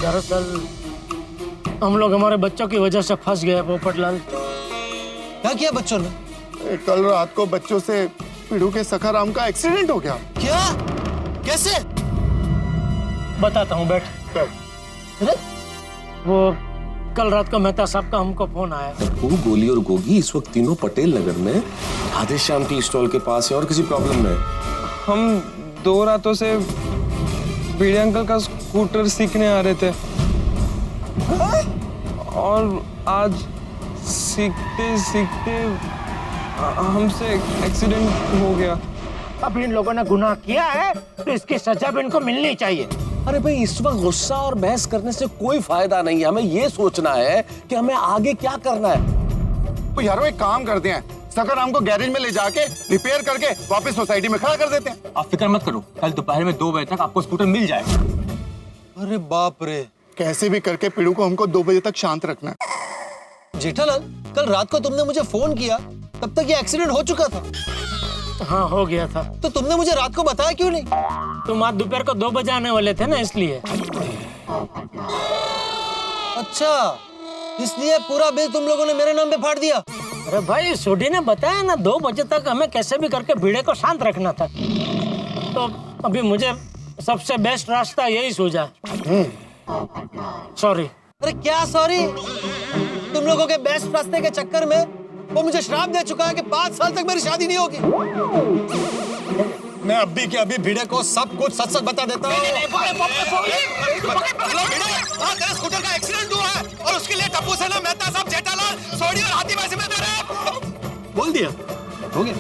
दरअसल हम लोग हमारे बच्चों की वजह से फंस गए पोपटलाल। क्या किया बच्चों ने? कल रात को बच्चों से पीड़ू के सखाराम का एक्सीडेंट हो गया। क्या? कैसे? बताता हूँ, बैठ। अरे वो कल रात को मेहता साहब का हमको फोन आया। वो गोली और गोगी इस वक्त तीनों पटेल नगर में राधे श्याम टी स्टॉल के पास है और किसी प्रॉब्लम में है। हम 2 रातों से भिड़े अंकल का स्कूटर सीखने आ रहे थे और आज सीखते सीखते हमसे एक्सीडेंट हो गया। अब इन लोगों ने गुनाह किया है तो इसकी सजा भी इनको मिलनी चाहिए। अरे भाई, इस वक्त गुस्सा और बहस करने से कोई फायदा नहीं है। हमें ये सोचना है कि हमें आगे क्या करना है। तो यारो एक काम करते हैं, सखाराम को गैरेज में ले जाके रिपेयर करके वापस सोसाइटी में खड़ा कर देते हैं। आप फिक्र मत करो, कल दोपहर में 2 बजे तक आपको स्कूटर मिल जाएगा। अरे बाप रे। कैसे भी करके पीड़ू को हमको 2 बजे तक शांत रखना है। जेठालाल, कल रात को तुमने मुझे फोन किया, तब तक ये एक्सीडेंट हो चुका था। हाँ, हो गया था। तो तुमने मुझे रात को बताया क्यों नहीं? तुम आज दोपहर को 2 बजे आने वाले थे ना, इसलिए। अच्छा, इसलिए पूरा बिल तुम लोगों ने मेरे नाम पे फाड़ दिया। अरे भाई, सोडी ने बताया ना 2 बजे तक हमें कैसे भी करके भिड़े को शांत रखना था। तो अभी मुझे सबसे बेस्ट रास्ता यही सूझा। सॉरी। अरे क्या सॉरी? तुम लोगों के बेस्ट रास्ते के चक्कर में वो मुझे श्राप दे चुका है कि 5 साल तक मेरी शादी नहीं होगी। मैं अभी के अभी भिड़े को सब कुछ सच सच बता देता हूँ। तेरे स्कूटर का एक्सीडेंट हुआ है और उसके लिए टप्पू सेना, मेहता साहब, जेठालाल, सोडी और हाथी भाई में दे रहे। बोल दिया, हो गया।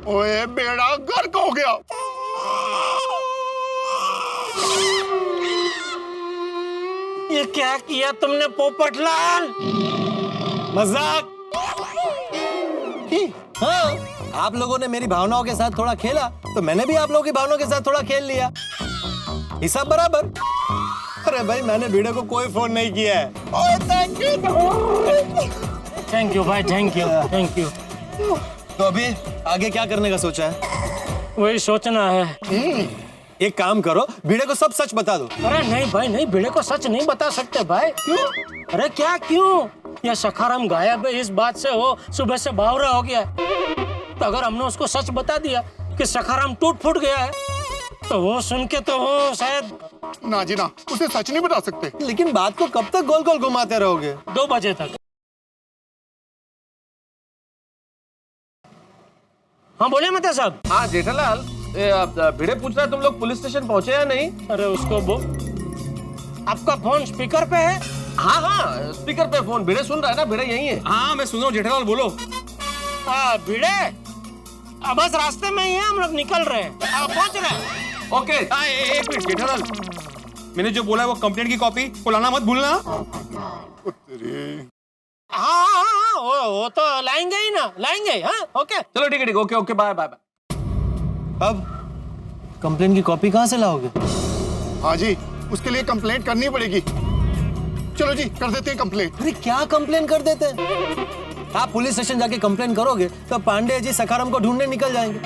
ओए बेड़ा गर्क हो गया। ये क्या किया तुमने पोपटलाल? मजाक। हाँ, आप लोगों ने मेरी भावनाओं के साथ थोड़ा खेला तो मैंने भी आप लोगों की भावनाओं के साथ थोड़ा खेल लिया। हिसाब बराबर। अरे भाई, मैंने भिड़े को कोई फोन नहीं किया है। ओए थैंक यू भाई, थैंक यू, थैंक यू। तो अभी आगे क्या करने का सोचा है? वही सोचना है। एक काम करो, भिड़े को सब सच बता दो। अरे नहीं भाई, नहीं, भिड़े को सच नहीं बता सकते भाई। क्यों? अरे क्या क्यों? ये सखाराम गायब है, इस बात से वो सुबह से बावरा हो गया। तो अगर हमने उसको सच बता दिया कि सखाराम टूट फूट गया है, तो वो सुन के तो वो शायद। ना जी ना, उसे सच नहीं बता सकते। लेकिन बात को कब तक गोल गोल घुमाते रहोगे? 2 बजे तक। हाँ बोलिए मेहता साहब। हाँ जेठालाल, भिड़े पूछ रहा है तुम लोग पुलिस स्टेशन पहुंचे या नहीं? अरे उसको आपका फोन स्पीकर पे है? हाँ हाँ, स्पीकर पे फोन। भिड़े सुन रहा है ना? भिड़े यही है। हाँ मैं सुन रहा हूँ, जेठालाल बोलो। हाँ भिड़े, अब बस रास्ते में ही है, हम लोग निकल रहे हैं, पहुंच रहे हैं। ओके। एक मिनट जेठालाल, मैंने जो बोला है वो कंप्लेंट की कॉपी को लाना मत भूलना। हाँ हाँ हाँ, वो तो लाएंगे ही ना, लाएंगे। हाँ ओके, चलो ठीक है, ठीक, okay okay, bye bye bye. अब कंप्लेन की कॉपी कहाँ से लाओगे? हाँ जी, उसके लिए कंप्लेंट करनी पड़ेगी। चलो जी, कर देते हैं कंप्लेंट। अरे क्या कंप्लेन कर देते हैं? आप पुलिस स्टेशन जाके कंप्लेन करोगे तो पांडे जी सखाराम को ढूंढने निकल जाएंगे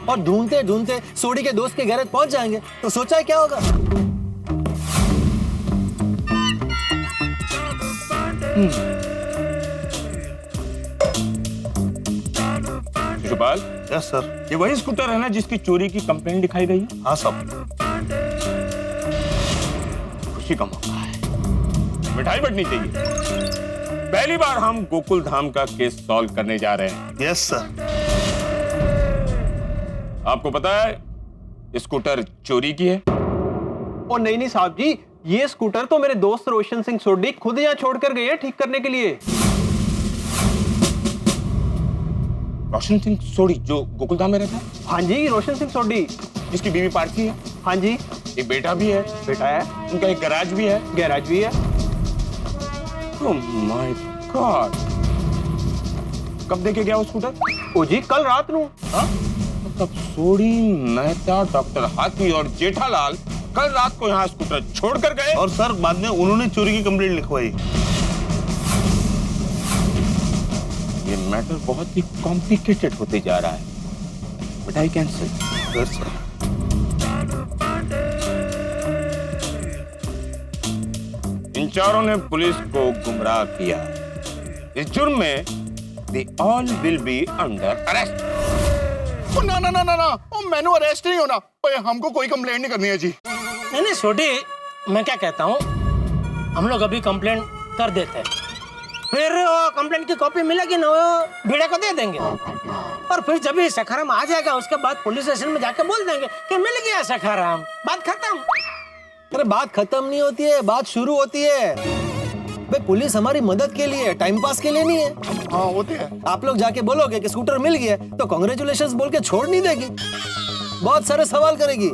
और ढूंढते ढूंढते सोडी के दोस्त के गैरेज पहुंच जाएंगे। तो सोचा है क्या होगा? Shishupal, yes sir. ये वही स्कूटर है ना जिसकी चोरी की कंप्लेंट दिखाई गई है? हाँ सब। खुशी का मौका है, मिठाई बंटनी चाहिए। पहली बार हम गोकुल धाम का केस सॉल्व करने जा रहे हैं। Yes sir. आपको पता है ये स्कूटर चोरी की है? ओ नहीं नहीं साहब जी, ये स्कूटर तो मेरे दोस्त रोशन सिंह सोडी खुद यहाँ छोड़ कर गए हैं ठीक करने के लिए। रोशन सिंह सोडी जो गोकुल धाम में रहता है? हाँ जी, रोशन सिंह सोडी, जिसकी बीवी पारसी है। हाँ जी। एक बेटा भी है। बेटा है। उनका एक गैराज भी है। गैराज भी है। ओह माय गॉड, कब देके गया वो स्कूटर? ओ जी कल रात नू। मतलब सोडी, मेहता, डॉक्टर हाथी और जेठालाल कल रात को यहाँ स्कूटर छोड़कर गए। और सर बाद में उन्होंने चोरी की कंप्लेंट लिखवाई। ये मैटर बहुत ही कॉम्प्लिकेटेड होते जा रहा है। मिठाई कैंसिल। चारों ने पुलिस को गुमराह किया। इस जुर्म में they all will be under arrest। ओ ना ना ना ना ना, ओ मैंने अरेस्ट नहीं होना। ओए हमको कोई कंप्लेंट नहीं करनी है जी। नहीं नहीं छोटी, मैं क्या कहता हूँ, हम लोग अभी कंप्लेंट कर देते हैं, फिर कंप्लेंट की कॉपी मिलेगी ना वो भिड़े को दे देंगे, और फिर जब ये सखाराम आ जाएगा उसके बाद पुलिस स्टेशन में जाके बोल देंगे कि मिल गया सखाराम, बात खत्म। अरे बात खत्म नहीं होती है, बात शुरू होती है। भाई पुलिस हमारी मदद के लिए, टाइम पास के लिए नहीं है। हाँ होते हैं। आप लोग जाके बोलोगे कि स्कूटर मिल गया तो कांग्रेचुलेशंस बोल के छोड़ नहीं देगी, बहुत सारे सवाल करेगी।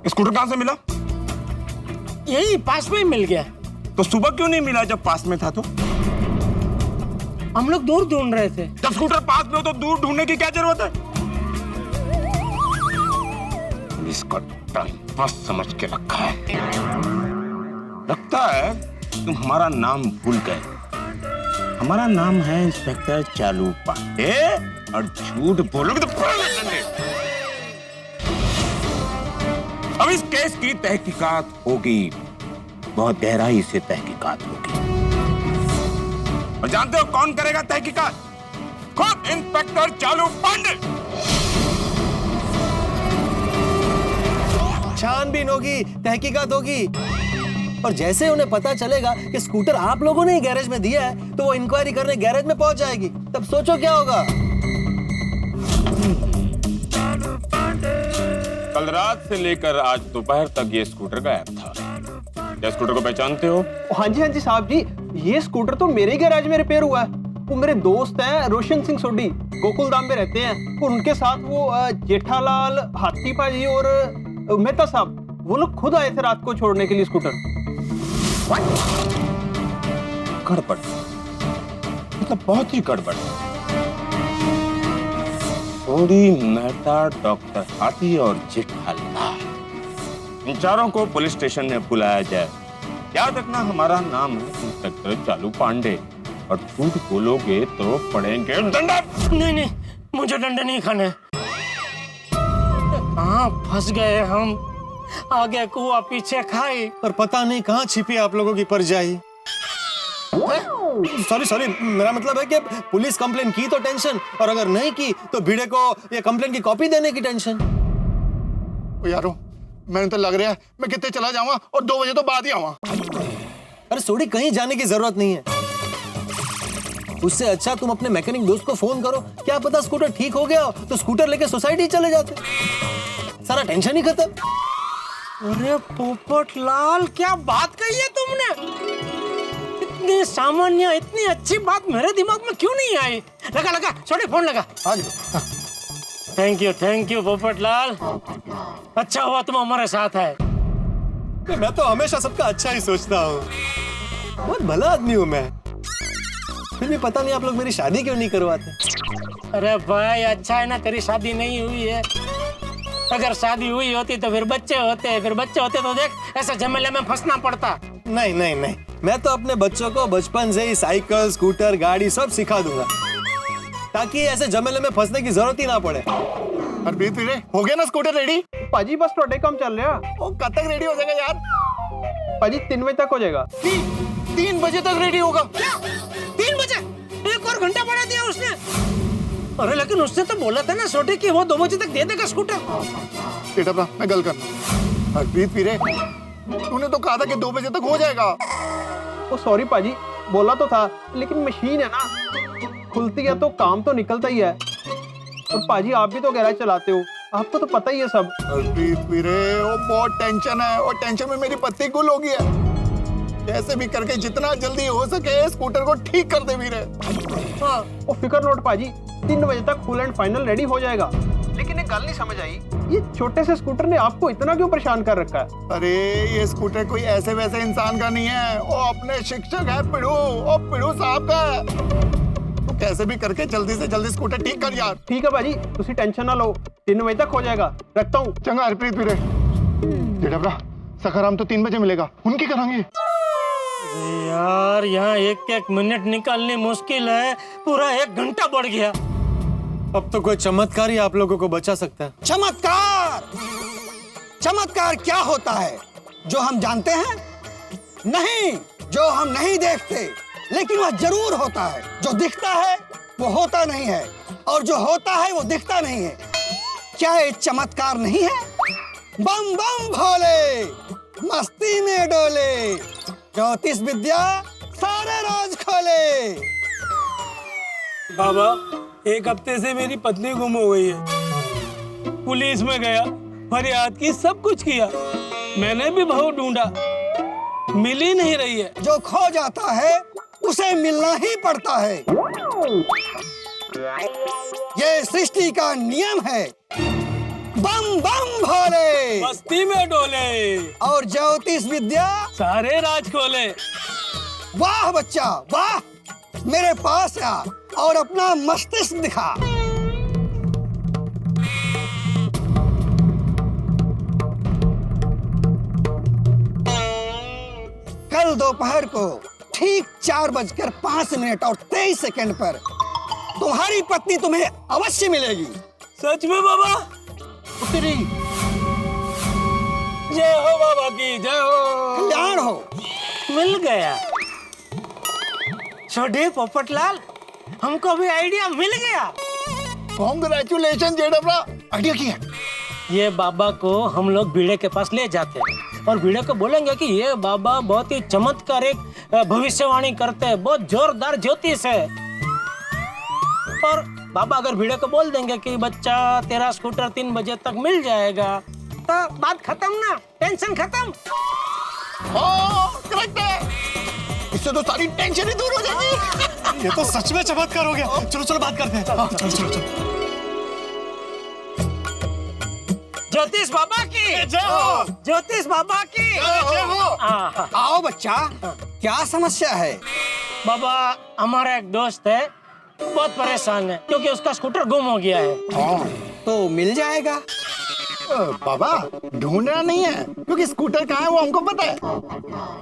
स्कूटर कहां से मिला? यही पास में ही मिल गया। तो सुबह क्यों नहीं मिला जब पास में था? तो हम लोग दूर ढूंढ रहे थे। जब स्कूटर पास में हो तो दूर ढूंढने की क्या जरूरत है? इसका टाइम पास समझ के रखा है। लगता है तुम हमारा नाम भूल गए। हमारा नाम है इंस्पेक्टर चालू पांडे, और झूठ बोलोगे तो पकड़ लेंगे। अब इस केस की तहकीकात होगी, बहुत गहराई से तहकीकात होगी। और जानते हो कौन करेगा तहकीकात? खुद इंस्पेक्टर चालू पांडे। छानबीन होगी, तहकीकात होगी, और जैसे उन्हें पता चलेगा कि स्कूटर आप लोगों ने ही गैरेज में दिया है तो वो इंक्वायरी करने गैरेज में पहुंच जाएगी। तब सोचो क्या होगा। कल रात से लेकर आज दोपहर तक ये स्कूटर गायब था। क्या स्कूटर को पहचानते हो? हाँ जी साहब जी, ये स्कूटर तो मेरे ही गैराज में रिपेयर हुआ है। वो मेरे दोस्त हैं रोशन सिंह सोडी, गोकुलधाम में रहते हैं, और उनके साथ वो जेठालाल, हाथी पाजी और मेहता साहब, वो लोग खुद आए थे रात को छोड़ने के लिए स्कूटर। गड़बड़, मतलब बहुत ही गड़बड़। सोडी, मेहता, डॉक्टर हाथी और जेठालाल, इन चारों को पुलिस स्टेशन में बुलाया जाए। याद रखना हमारा नाम है इंस्पेक्टर चालू पांडे, और झूठ बोलोगे तो पड़ेंगे डंडा। नहीं नहीं, मुझे डंडे नहीं खाने। कहाँ फंस गए हम, आगे कुआ पीछे खाई। और पता नहीं कहाँ छिपी आप लोगों की परछाई। सॉरी, मेरा मतलब है कि पुलिस कंप्लेन की तो टेंशन, और अगर नहीं की तो भिड़े को ये कंप्लेन की कॉपी देने की टेंशन। ओ यारो, मैंने तो लग रहा है मैं कितने चला जाऊंगा और 2 बजे तो बाद ही आऊंगा। अरे सोडी, कहीं जाने की जरूरत नहीं है। उससे अच्छा तुम अपने मैकेनिक दोस्त को फोन करो, क्या पता स्कूटर ठीक हो गया हो तो स्कूटर लेके सोसाइटी चले जाते, सारा टेंशन ही खत्म। अरे पोपटलाल, क्या बात कही है तुमने? इतनी सामान्य, इतनी अच्छी बात मेरे दिमाग में क्यों नहीं आई? लगा छोटे फोन लगा। थैंक यू पोपटलाल, अच्छा हुआ तुम हमारे साथ है। मैं तो हमेशा सबका अच्छा ही सोचता हूँ, बहुत भला आदमी हूँ मैं। फिर भी पता नहीं आप लोग मेरी शादी क्यों नहीं करवाते। अरे भाई, अच्छा है ना तेरी शादी नहीं हुई है। अगर शादी हुई होती तो फिर बच्चे होते तो देख ऐसे झमेले में फंसना पड़ता। नहीं, मैं तो अपने बच्चों को बचपन से ही साइकिल, स्कूटर, गाड़ी सब सिखा दूंगा, ताकि ऐसे झमेले में फंसने की जरूरत ही ना पड़े। हरप्रीत वीरे, हो गया ना स्कूटर रेडी? पाजी बस थोड़े काम चल रहा। ओ कब तक रेडी हो जाएगा यार? पाजी 3 बजे तक हो जाएगा। 3 बजे तक रेडी होगा? 3 बजे? 1 और घंटा बढ़ा दिया उसने। अरे लेकिन उसने तो बोला था ना छोटे कि वो 2 बजे तक दे देगा स्कूटर। बेटा मैं गल करना। हरप्रीत वीरे, तूने तो कहा था कि 2 बजे तक हो जाएगा। ओ सॉरी पाजी, बोला तो था, लेकिन मशीन है ना, खुलती है तो काम तो निकलता ही है। और पाजी आप भी तो गैराज चलाते हो, आपको तो पता ही है सब। हरप्रीत वीरे, वो बहुत टेंशन है, और टेंशन में मेरी पत्ती गुल हो गई है। कैसे भी करके जितना जल्दी हो सके स्कूटर को ठीक कर दे वीरे। हाँ, वो फिक्र नोट पाजी, 3 बजे तक फुल एंड फाइनल रेडी हो जाएगा। लेकिन एक गल नहीं समझ आई, ये छोटे से स्कूटर ने आपको इतना क्यों परेशान कर रखा है? अरे ये स्कूटर कोई ऐसे वैसे इंसान का नहीं है, वो अपने शिक्षक है पिड़ू, और पिड़ू साहब का है। तो कैसे भी करके जल्दी से जल्दी स्कूटर ठीक कर यार। ठीक है बाजी, तुसी टेंशन ना लो, 3 बजे तक हो जाएगा। रखता हूँ। चंगा हरप्रीत वीरे। जेठा भरा, सखाराम तो 3 बजे मिलेगा, उनकी करांगे। यार यहाँ एक एक मिनट निकालनी मुश्किल है, पूरा 1 घंटा बढ़ गया। अब तो कोई चमत्कार ही आप लोगों को बचा सकता है। चमत्कार? चमत्कार क्या होता है? जो हम जानते हैं? नहीं, जो हम नहीं देखते, लेकिन वह जरूर होता है। जो दिखता है वो होता नहीं है, और जो होता है वो दिखता नहीं है। क्या ये चमत्कार नहीं है? बम बम भोले, मस्ती में डोले, ज्योतिष विद्या सारे राज खोले। बाबा, 1 हफ्ते से मेरी पत्नी गुम हो गई है। पुलिस में गया, फरियाद की, सब कुछ किया, मैंने भी बहुत ढूंढा, मिल ही नहीं रही है। जो खो जाता है उसे मिलना ही पड़ता है। ये सृष्टि का नियम है। बम बम भोले, मस्ती में डोले, और ज्योतिष विद्या सारे राज खोले। वाह बच्चा वाह, मेरे पास आ और अपना मस्तिष्क दिखा। कल दोपहर को ठीक 4:05 और 23 सेकंड पर तुम्हारी पत्नी तुम्हें अवश्य मिलेगी। सच में बाबा? तेरी जय हो बाबा की, जय हो। कल्याण हो। मिल गया। छोटे पोपटलाल, हमको भी आइडिया मिल गया। कॉन्ग्रेचुलेशन जेठा, आइडिया की है। ये बाबा को हम लोग भिड़े के पास ले जाते हैं और भिड़े को बोलेंगे कि ये बाबा बहुत ही चमत्कारिक भविष्यवाणी करते हैं, बहुत जोरदार ज्योतिष है। और बाबा अगर भिड़े को बोल देंगे कि बच्चा तेरा स्कूटर 3 बजे तक मिल जाएगा, तो बात खत्म ना, टेंशन खत्म। करेक्ट है, इससे तो सारी टेंशन ही दूर हो जाएगी। ये तो सच में चमत्कार हो गया। चलो चलो बात करते हैं। चलो चलो चलो। ज्योतिष बाबा की जय हो। ज्योतिष बाबा की जय हो। हाँ। आओ बच्चा, क्या समस्या है? बाबा, हमारा एक दोस्त है, बहुत परेशान है क्योंकि उसका स्कूटर गुम हो गया है। तो मिल जाएगा। बाबा, ढूंढना नहीं है, क्योंकि स्कूटर कहाँ है वो हमको पता है।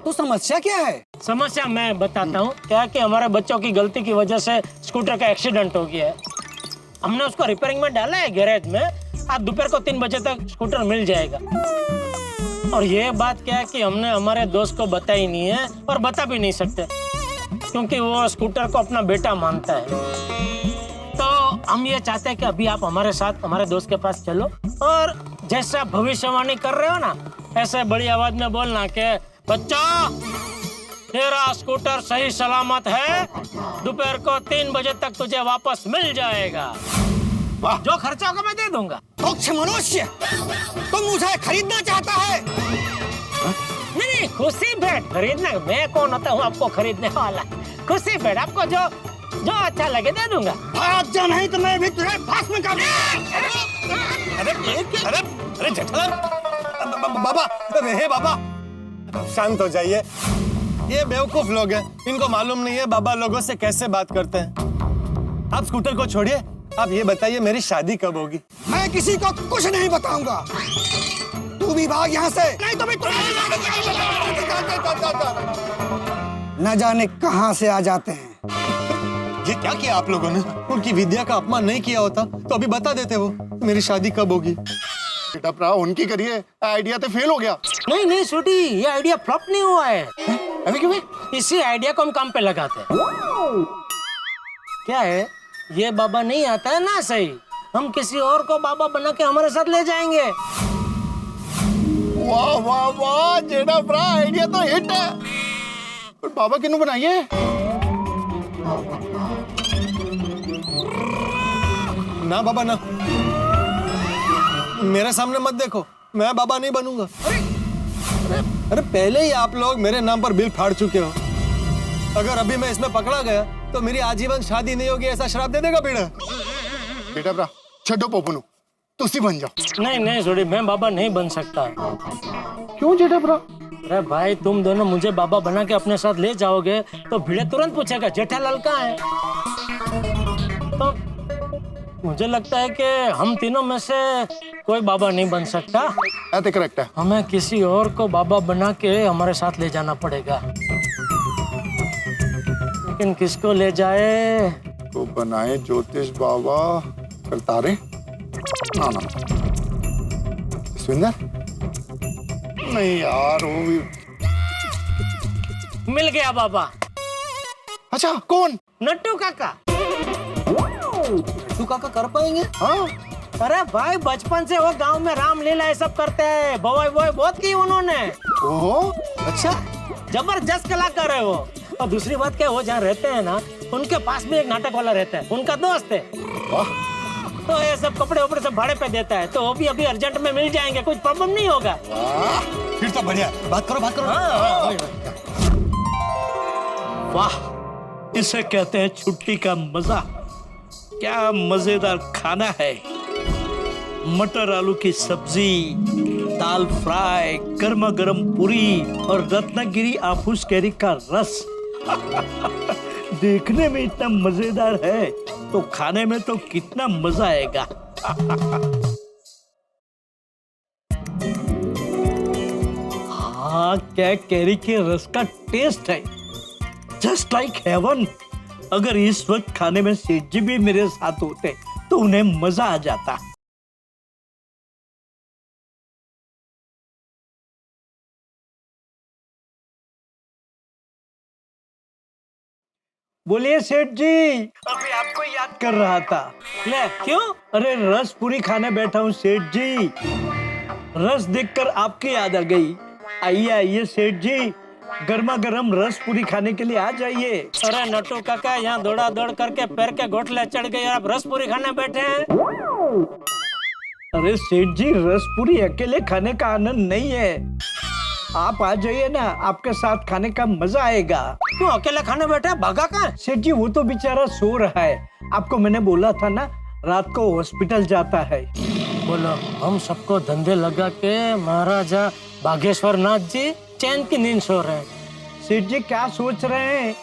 तो समस्या क्या है? समस्या मैं बताता हूँ। क्या कि हमारे बच्चों की गलती की वजह से स्कूटर का एक्सीडेंट हो गया है। हमने उसको रिपेयरिंग में डाला है गैरेज में। आज दोपहर को 3 बजे तक स्कूटर मिल जाएगा। और ये बात क्या है कि हमने हमारे दोस्त को बताई नहीं है और बता भी नहीं सकते, क्योंकि वो स्कूटर को अपना बेटा मानता है। तो हम ये चाहते हैं कि अभी आप हमारे साथ हमारे दोस्त के पास चलो और जैसा भविष्यवाणी कर रहे हो ना, ऐसे बड़ी आवाज में बोलना कि बच्चा, तेरा स्कूटर सही सलामत है, दोपहर को 3 बजे तक तुझे वापस मिल जाएगा। जो खर्चा होगा मैं दे दूंगा। तुच्छ मनुष्य, तुम मुझे खरीदना चाहता है? नहीं, खुशी भेंट खरीदना, मैं कौन होता हूँ आपको खरीदने वाला। खुशी भेंट, आपको जो जो अच्छा लगे दे दूंगा। भाग जा, नहीं तो मैं भी तुझे भस्म कर अरे जेठालाल, बाबा, हे बाबा, शांत हो जाइए। ये बेवकूफ लोग हैं, इनको मालूम नहीं है बाबा लोगों से कैसे बात करते हैं। आप स्कूटर को छोड़िए, आप ये बताइए मेरी शादी कब होगी? मैं किसी को कुछ नहीं बताऊंगा। तू भी भाग यहाँ से, नहीं तो मैं न जाने कहाँ से आ जाते हैं। ये क्या किया आप लोगों ने? उनकी विद्या का अपमान नहीं किया होता तो अभी बता देते वो मेरी शादी कब होगी। बेटा, उनकी करिए, आइडिया तो फेल हो गया। नहीं नहीं छोटी, ये आइडिया फ्लॉप नहीं हुआ है। अभी क्यों? इसी आइडिया को हम काम पे लगाते हैं। क्या है, ये बाबा नहीं आता है ना सही, हम किसी और को बाबा बना के हमारे साथ ले जाएंगे। वाह वाह वाह जेठा, आइडिया तो हिट है। पर बाबा किन्नू बनाइए? ना बाबा ना, मेरे सामने मत देखो, मैं बाबा नहीं बनूंगा। अरे पहले ही आप लोग मेरे नाम पर बिल फाड़ चुके हो। अगर अभी मैं इसमें पकड़ा गया तो मेरी आजीवन शादी नहीं होगी, ऐसा श्राप दे देगा पीड़ा। बेटा छो पोपनू, तुसी बन जाओ। नहीं नहीं छोटी, मैं बाबा नहीं बन सकता। क्यों जेठा? अरे भाई, तुम दोनों मुझे बाबा बना के अपने साथ ले जाओगे तो भिड़े तुरंत पूछेगा जेठालाल कहाँ है। तो मुझे लगता है कि हम तीनों में से कोई बाबा नहीं बन सकता। करेक्ट है। हमें किसी और को बाबा बना के हमारे साथ ले जाना पड़ेगा। लेकिन किसको ले जाए? तो बनाए ज्योतिष बाबा फिर तारे। ना ना सुंदर नहीं यार, वो भी। मिल गया बाबा। अच्छा कौन? नट्टू काका। तू काका कर पाएंगे? हाँ अरे भाई बचपन से वो गांव में रामलीला ये सब करते हैं, बवाई बवाई बहुत की उन्होंने। ओहो अच्छा, जबरदस्त कलाकार है वो। और दूसरी बात क्या, वो जहाँ रहते हैं ना, उनके पास में एक नाटक वाला रहता है, उनका दोस्त है। तो ये सब कपड़े वपड़े सब भाड़े पे देता है, तो वो भी अभी अर्जेंट में मिल जाएंगे, कुछ प्रॉब्लम नहीं होगा। फिर तो बढ़िया। बात करो बात करो। वाह, इसे कहते हैं छुट्टी का मजा। क्या मजेदार खाना है। मटर आलू की सब्जी, दाल फ्राई, गर्मा गर्म पूरी और रत्नागिरी आफूस कैरी का रस। देखने में इतना मजेदार है तो खाने में तो कितना मजा आएगा। हाँ, क्या कैरी के रस का टेस्ट है, जस्ट लाइक हेवन। अगर इस वक्त खाने में सेठ जी भी मेरे साथ होते तो उन्हें मजा आ जाता। बोलिए सेठ जी, अभी आपको याद कर रहा था। ले क्यों? अरे रस पूरी खाने बैठा हूँ सेठ जी, रस देखकर आपकी याद आ गई। आइए आइए सेठ जी, गर्मा गर्म रस पूरी खाने के लिए आ जाइए। अरे नट्टू काका, यहाँ दौड़ा दौड़ करके पैर के घोटले चढ़ गए, आप रस पूरी खाने बैठे हैं। अरे सेठ जी, रस पूरी अकेले खाने का आनंद नहीं है, आप आ जाइए ना, आपके साथ खाने का मजा आएगा। क्यों अकेले खाने बैठे, भागा कहाँ? सेठ जी वो तो बेचारा सो रहा है, आपको मैंने बोला था ना रात को हॉस्पिटल जाता है। बोलो, हम सबको धंधे लगा के महाराजा बागेश्वर नाथ जी चैन की नींद सो रहे हैं। सेठ जी क्या सोच रहे हैं,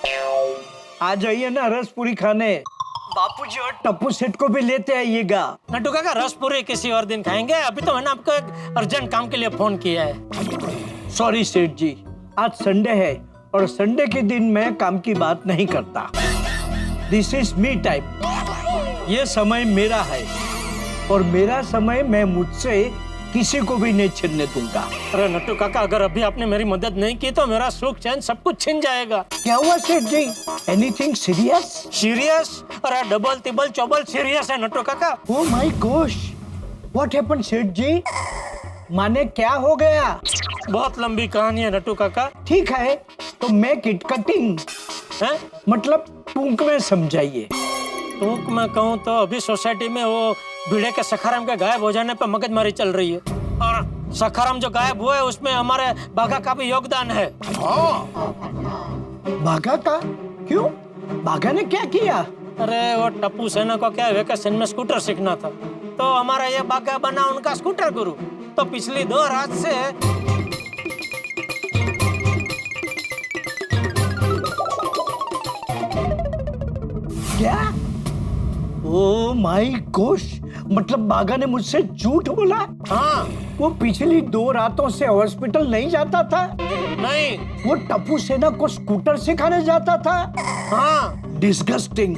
आ जाइए ना रस पूरी खाने, बापूजी और टप्पू सेठ को भी लेते आइएगा। नट्टू काका, रस पूरी किसी और दिन खाएंगे, अभी तो मैंने आपको एक अर्जेंट काम के लिए फोन किया है। सॉरी सेठ जी, आज संडे है और संडे के दिन मैं काम की बात नहीं करता। दिस इज मी टाइम, ये समय मेरा है और मेरा समय मैं मुझसे किसी को भी नहीं छीनने दूंगा। अरे नट्टू काका, अगर अभी आपने मेरी मदद नहीं की तो मेरा सुख चैन सब कुछ छिन जाएगा। क्या हुआ सेठ जी, एनीथिंग सीरियस? सीरियस? अरे डबल तिबल चौबल सीरियस है नट्टू काका। Oh my gosh, what happened सेठ जी, माने क्या हो गया? बहुत लंबी कहानी है नट्टू काका। ठीक है, तो मेक इट कटिंग, मतलब टूक में समझाइए। टूक में कहूँ तो अभी सोसाइटी में वो भिड़े के सखाराम के गायब हो जाने पे मगजमारी चल रही है, और सखाराम जो गायब हुआ है उसमें हमारे बाघा का भी योगदान है। बाघा का? क्यों, बाघा ने क्या किया? अरे वो टप्पू सेना को क्या वेकेशन में स्कूटर सीखना था, तो हमारा ये बाघा बना उनका स्कूटर गुरु। तो पिछली 2 रात से क्या? ओ माय गॉश, मतलब बाघा ने मुझसे झूठ बोला? हाँ। वो पिछली 2 रातों से हॉस्पिटल नहीं जाता था? नहीं। वो टप्पू सेना को स्कूटर सिखाने जाता था? हाँ। डिस्गस्टिंग।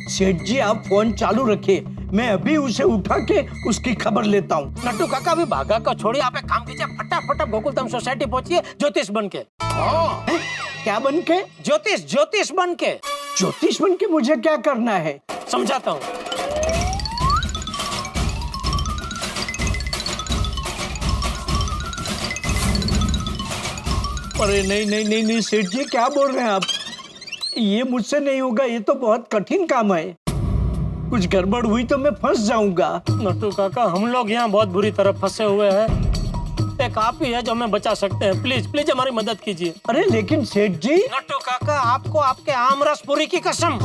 सेठ जी आप फोन चालू रखिए, मैं अभी उसे उठा के उसकी खबर लेता हूँ। नट्टू काका, अभी बाघा को छोड़िए, आप एक काम कीजिए, फटाफट गोकुलधाम सोसाइटी पहुंचिए, ज्योतिष बन के। क्या बन के? ज्योतिष बन के। ज्योतिष बन के मुझे क्या करना है? समझाता हूँ। अरे नहीं नहीं नहीं नहीं सेठ जी, क्या बोल रहे हैं आप, ये मुझसे नहीं होगा, ये तो बहुत कठिन काम है, कुछ गड़बड़ हुई तो मैं फंस जाऊंगा। नट्टू काका, हम लोग यहाँ बहुत बुरी तरह फंसे हुए हैं, एक आप ही है जो हमें बचा सकते हैं, प्लीज प्लीज हमारी मदद कीजिए। अरे लेकिन सेठ जी। नट्टू काका, आपको आपके आम रस पूरी की कसम।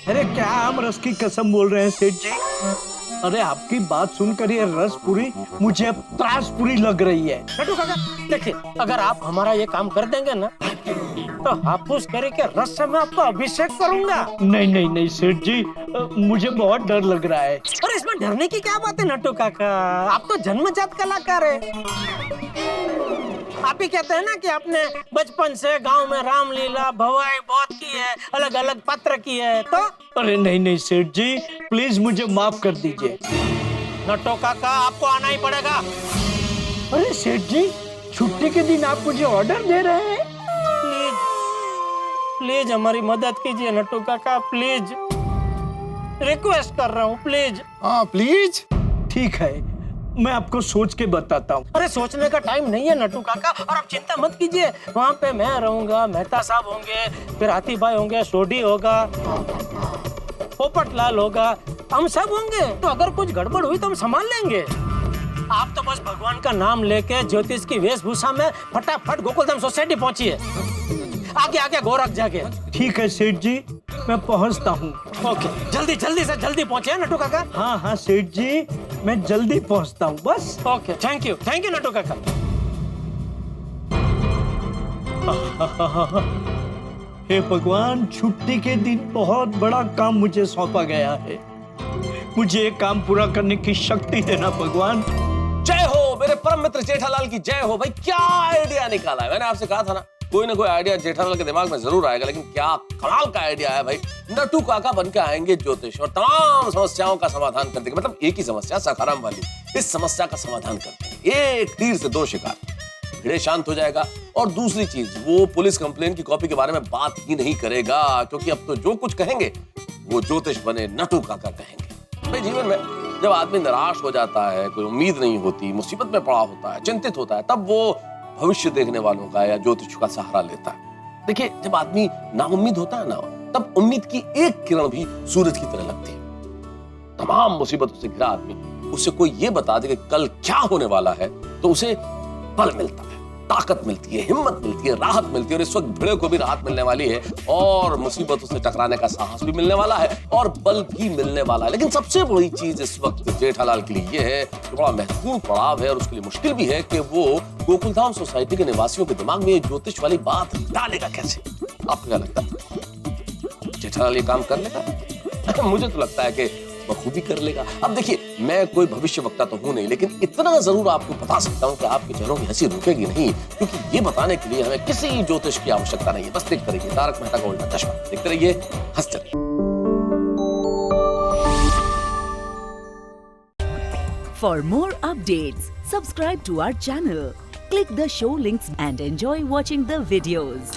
अरे क्या आम रस की कसम बोल रहे हैं सेठ जी, अरे आपकी बात सुनकर ये रस पूरी मुझे अब त्रास पूरी लग रही है। नटू काका देखिए, अगर आप हमारा ये काम कर देंगे ना तो हाफूस करे के रस से मैं आपको अभिषेक करूंगा। नहीं नहीं नहीं सेठ जी, मुझे बहुत डर लग रहा है। और इसमें डरने की क्या बात है नटू काका, आप तो जन्मजात कलाकार है। आप ही कहते हैं ना कि आपने बचपन से गांव में रामलीला भवाई बहुत की है, अलग अलग पात्र की है। तो अरे नहीं नहीं सेठ जी, प्लीज मुझे माफ कर दीजिए। नटू काका आपको आना ही पड़ेगा। अरे सेठ जी, छुट्टी के दिन आप मुझे ऑर्डर दे रहे हैं? प्लीज प्लीज हमारी मदद कीजिए नटू काका, प्लीज रिक्वेस्ट कर रहा हूँ, प्लीज। हाँ प्लीज। ठीक है, मैं आपको सोच के बताता हूँ। अरे सोचने का टाइम नहीं है नटू काका, और आप चिंता मत कीजिए। वहाँ पे मैं रहूंगा, मेहता साहब होंगे, फिर हाथी भाई होंगे, सोडी होगा, पोपट लाल होगा, हम सब होंगे। तो अगर कुछ गड़बड़ हुई तो हम संभाल लेंगे। आप तो बस भगवान का नाम लेके ज्योतिष की वेशभूषा में फटाफट गोकुलधाम सोसाइटी पहुंचिए। आगे आगे गोरख जाके। ठीक है सेठ जी, मैं पहुंचता हूँ। ओके, जल्दी जल्दी से जल्दी पहुंचे नटू काका। हाँ हाँ सेठ जी, मैं जल्दी पहुंचता हूँ बस। ओके, थैंक यू नटू काका। हे भगवान, छुट्टी के दिन बहुत बड़ा काम मुझे सौंपा गया है। मुझे ये काम पूरा करने की शक्ति देना भगवान। जय हो मेरे परम मित्र जेठालाल की जय हो। भाई क्या आइडिया निकाला है, मैंने आपसे कहा था ना कोई ना कोई आइडिया जेठालाल के दिमाग में जरूर आएगा, लेकिन क्या कमाल का आइडिया है भाई। नटू काका बन के आएंगे ज्योतिष और तमाम समस्याओं का समाधान कर देंगे। मतलब एक ही समस्या सखाराम वाली, इस समस्या का समाधान कर देंगे। एक तीर से दो शिकार, भिड़े शांत हो जाएगा। और दूसरी चीज, वो पुलिस कंप्लेन की कॉपी के बारे में बात ही नहीं करेगा, क्योंकि अब तो जो कुछ कहेंगे वो ज्योतिष बने नटू काका कहेंगे। भाई जीवन में जब आदमी निराश हो जाता है, कोई उम्मीद नहीं होती, मुसीबत में पड़ा होता है, चिंतित होता है, तब वो भविष्य देखने वालों का या ज्योतिष का सहारा लेता है। देखिए, जब आदमी नाउम्मीद होता है ना, तब उम्मीद की एक किरण भी सूरज की तरह लगती है। तमाम मुसीबतों से घिरा आदमी, उससे कोई ये बता दे कि कल क्या होने वाला है, तो उसे बल मिलता है, ताकत मिलती है, हिम्मत मिलती है, राहत मिलती है। और इस वक्त भिड़े को भी राहत मिलने वाली है, और मुसीबतों से टकराने का साहस भी मिलने वाला है, और बल भी मिलने वाला है। लेकिन सबसे बड़ी चीज इस वक्त जेठालाल के लिए यह है, जो बड़ा महत्वपूर्ण पड़ाव है और उसके लिए मुश्किल भी है, कि वो गोकुलधाम सोसाइटी के निवासियों के दिमाग में ये ज्योतिष वाली बात डालेगा कैसे। आपको क्या लगता है, जेठालाल ये काम कर लेगा? मुझे तो लगता है कि बखूबी कर लेगा। अब देखिए, मैं कोई भविष्यवक्ता तो हूं नहीं, लेकिन इतना जरूर आपको बता सकता हूं कि आपके चेहरों की हंसी रुकेगी नहीं, क्योंकि ये बताने के लिए हमें किसी ज्योतिष की आवश्यकता नहीं है। बस देखते रहिए तारक मेहता का उल्टा चश्मा, देखते रहिए, हंसते रहिए। For more updates, subscribe to our channel, click the show links and enjoy watching the videos.